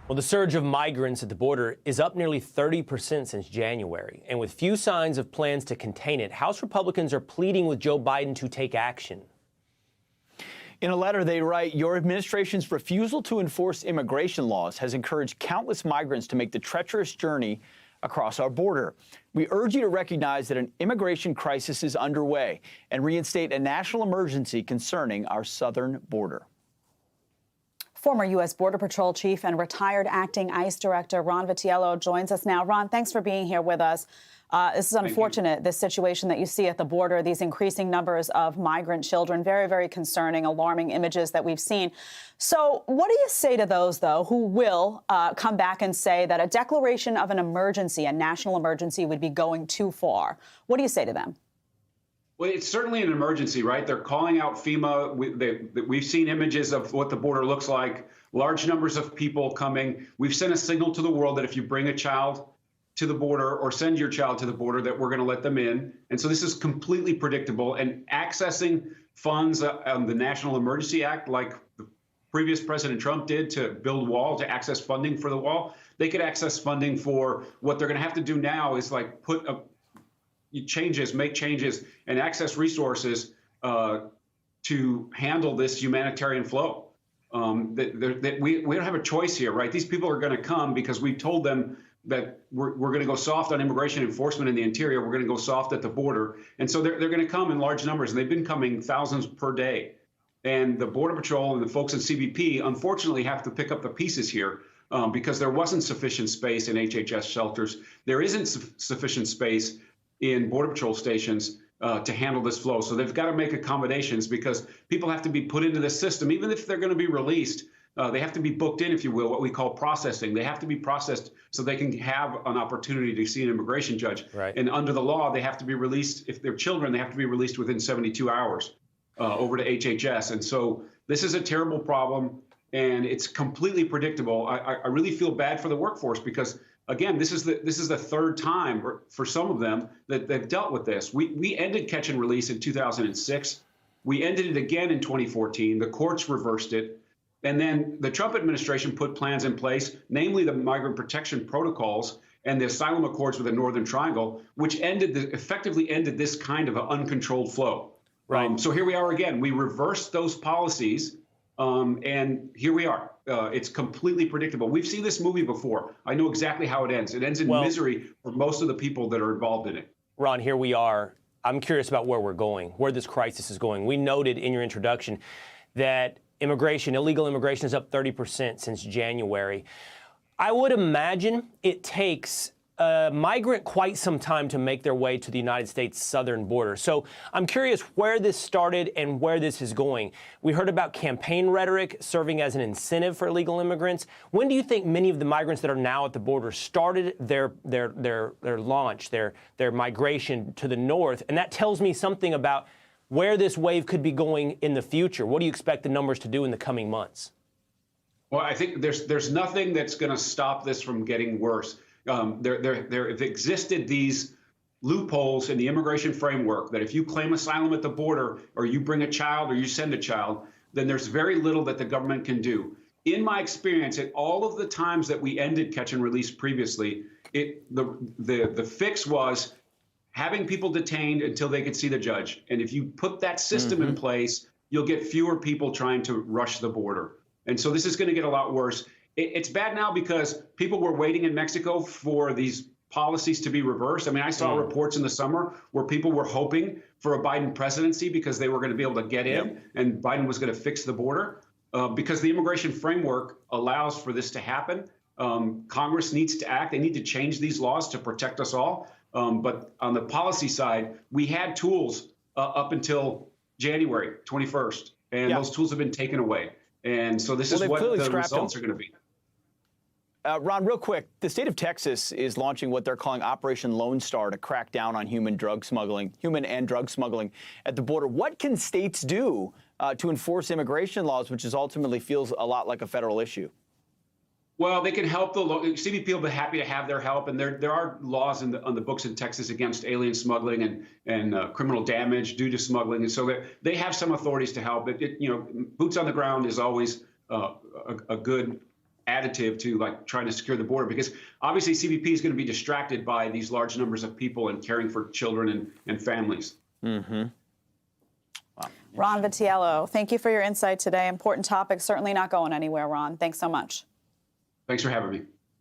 Well, the surge of migrants at the border is up nearly 30% since January. And with few signs of plans to contain it, House Republicans are pleading with Joe Biden to take action. In a letter, they write, your administration's refusal to enforce immigration laws has encouraged countless migrants to make the treacherous journey across our border. We urge you to recognize that an immigration crisis is underway and reinstate a national emergency concerning our southern border. Former U.S. Border Patrol Chief and retired acting ICE Director Ron Vitiello joins us now. Ron, thanks for being here with us. This is unfortunate, this situation that you see at the border, these increasing numbers of migrant children, very, very concerning, alarming images that we've seen. So what do you say to those, though, who will come back and say that a declaration of an emergency, a national emergency, would be going too far? What do you say to them? Well, it's certainly an emergency, right? They're calling out FEMA. We've seen images of what the border looks like, large numbers of people coming. We've sent a signal to the world that if you bring a child to the border or send your child to the border, that we're going to let them in. And so this is completely predictable. And accessing funds on the National Emergency Act, like the previous President Trump did to build wall, to access funding for the wall, they could access funding for what they're going to have to do now is like make changes, and access resources to handle this humanitarian flow. We don't have a choice here, right? These people are going to come because we told them that we're going to go soft on immigration enforcement in the interior. We're going to go soft at the border. And so they're going to come in large numbers, and they've been coming thousands per day. And the Border Patrol and the folks at CBP, unfortunately, have to pick up the pieces here because there wasn't sufficient space in HHS shelters. There isn't sufficient space in Border Patrol stations to handle this flow. So they've got to make accommodations because people have to be put into the system. Even if they're going to be released, they have to be booked in, if you will, what we call processing. They have to be processed so they can have an opportunity to see an immigration judge. Right. And under the law, they have to be released. If they're children, they have to be released within 72 hours over to HHS. And so this is a terrible problem, and it's completely predictable. I really feel bad for the workforce because, again, this is the third time for some of them that they've dealt with this. We ended catch and release in 2006. We ended it again in 2014. The courts reversed it. And then the Trump administration put plans in place, namely the migrant protection protocols and the asylum accords with the Northern Triangle, which effectively ended this kind of an uncontrolled flow. Right. So here we are again. We reversed those policies, and here we are. It's completely predictable. We've seen this movie before. I know exactly how it ends. It ends in misery for most of the people that are involved in it. Ron, here we are. I'm curious about where we're going, where this crisis is going. We noted in your introduction that illegal immigration is up 30% since January. I would imagine it takes a migrant quite some time to make their way to the United States southern border. So I'm curious where this started and where this is going. We heard about campaign rhetoric serving as an incentive for illegal immigrants. When do you think many of the migrants that are now at the border started their launch, their migration to the north? And that tells me something about where this wave could be going in the future. What do you expect the numbers to do in the coming months? Well, I think there's nothing that's going to stop this from getting worse. There have existed these loopholes in the immigration framework that if you claim asylum at the border or you bring a child or you send a child, then there's very little that the government can do. In my experience, at all of the times that we ended catch and release previously, the fix was having people detained until they could see the judge. And if you put that system in place, you'll get fewer people trying to rush the border. And so this is going to get a lot worse. It's bad now because people were waiting in Mexico for these policies to be reversed. I mean, I saw reports in the summer where people were hoping for a Biden presidency because they were going to be able to get in and Biden was going to fix the border. Because the immigration framework allows for this to happen. Congress needs to act. They need to change these laws to protect us all. But on the policy side, we had tools up until January 21st, and those tools have been taken away. And so this is what the results are going to be. Ron, real quick, the state of Texas is launching what they're calling Operation Lone Star to crack down on human and drug smuggling at the border. What can states do to enforce immigration laws, which is ultimately feels a lot like a federal issue? Well, they can help. CBP will be happy to have their help, and there are laws on the books in Texas against alien smuggling and criminal damage due to smuggling, and so they have some authorities to help. Boots on the ground is always a good additive to like trying to secure the border, because obviously CBP is going to be distracted by these large numbers of people and caring for children and families. Ron Vitiello, thank you for your insight today. Important topic, certainly not going anywhere, Ron. Thanks so much. Thanks for having me.